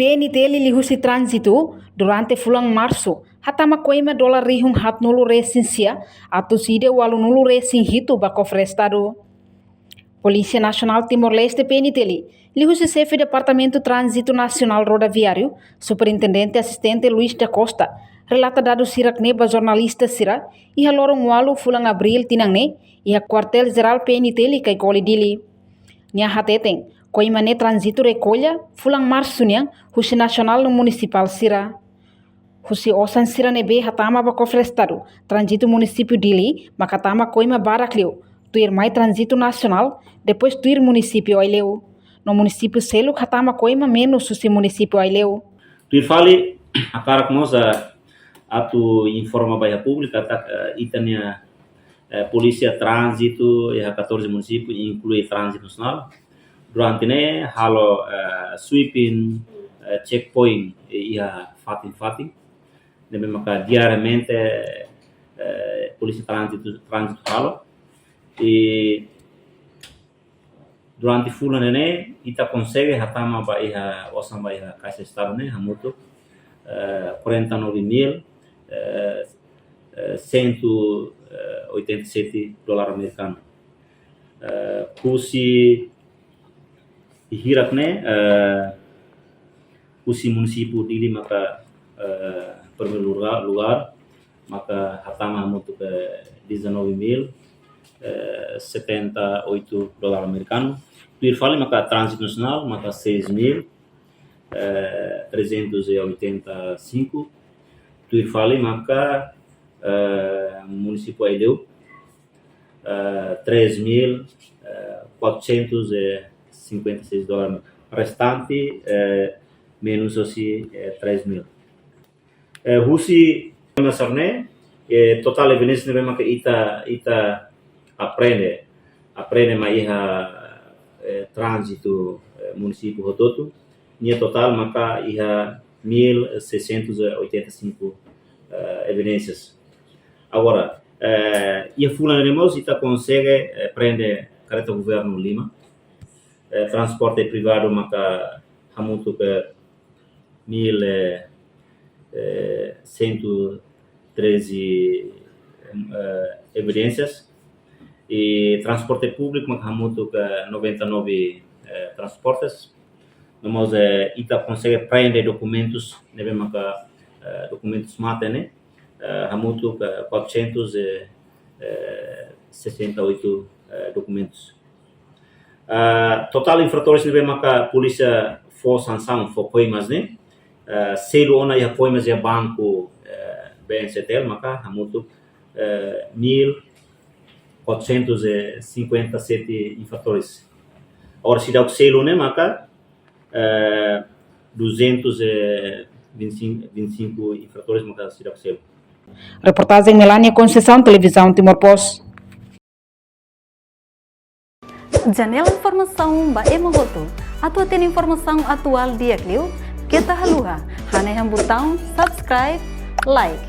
PNTL lihusi trânsito durante fulang março. Hatama koima dolar rihung hat nulu resinsia atau side walu nulu resin hito bako frestado. Polícia Nacional Timor-Leste PNTL lihusi chefe Departamento Trânsito Nacional Rodoviário, Superintendente Assistente Luiz da Costa, relata dados sirak neba jornalista sira iha lorong walu fulang abril tinangne iha quartel geral PNTL kai koli dili. Nia hateteng koima ne transito recolha fulang março niang husi nasional no municipal sira. Husi osan sira nebe hatama bako frestado transito município dili makatama koima barakleu tuir mai transito nacional depois tuir município aileu. No município selo hatama koima menos husi município aileu. Tuir fali akara moza atu informa baia pública itania polícia trânsito e 14 municípios inclui trânsito nacional durante ne halo sweeping checkpoint ia fatin deve maka diariamente polícia trânsito halo e durante fulan ne ita consegue hatama baia osam baia caixa estado ne hamuto 49.187 dolar americano. Kusi hirak ne kusi município dili maka primeiro lugar maka hatama muito 19.078 dolar americano. Tuir fale maka trânsito nacional maka 6.385. Tuir fale maka município aileu 3.456 dólares. Restante menos assim 3.000. Husi nasarne total evidência nebe maka ita aprende maiha trânsito município Rototo. Nia total maka iha 1.685 evidências. Agora, ia fulano irmãos ita consegue prende careta governo Lima, transporte privado maka hamuto ke 1.113 evidências e transporte público maka hamuto ke 99 transportes. Nós ita consegue prender documentos nebe maka documentos mata né hamuto 468 documentos. Total infratores nebe maka polícia for sanção for coimas né selo ona ia coimas ia banco BNCTL maka hamuto 1.457 infratores. Ora se dá o selo né maka 225 infratores maka se dá o selo. Reportagem Melania Conceição, Televisão Timor-Post. Janela informação ba emogoto. Atua tem informação atual dia Clio. Kita haluha. Hane botão subscribe, like.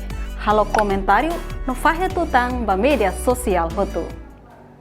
Halo comentário no fahe tutang ba media sosial hotu.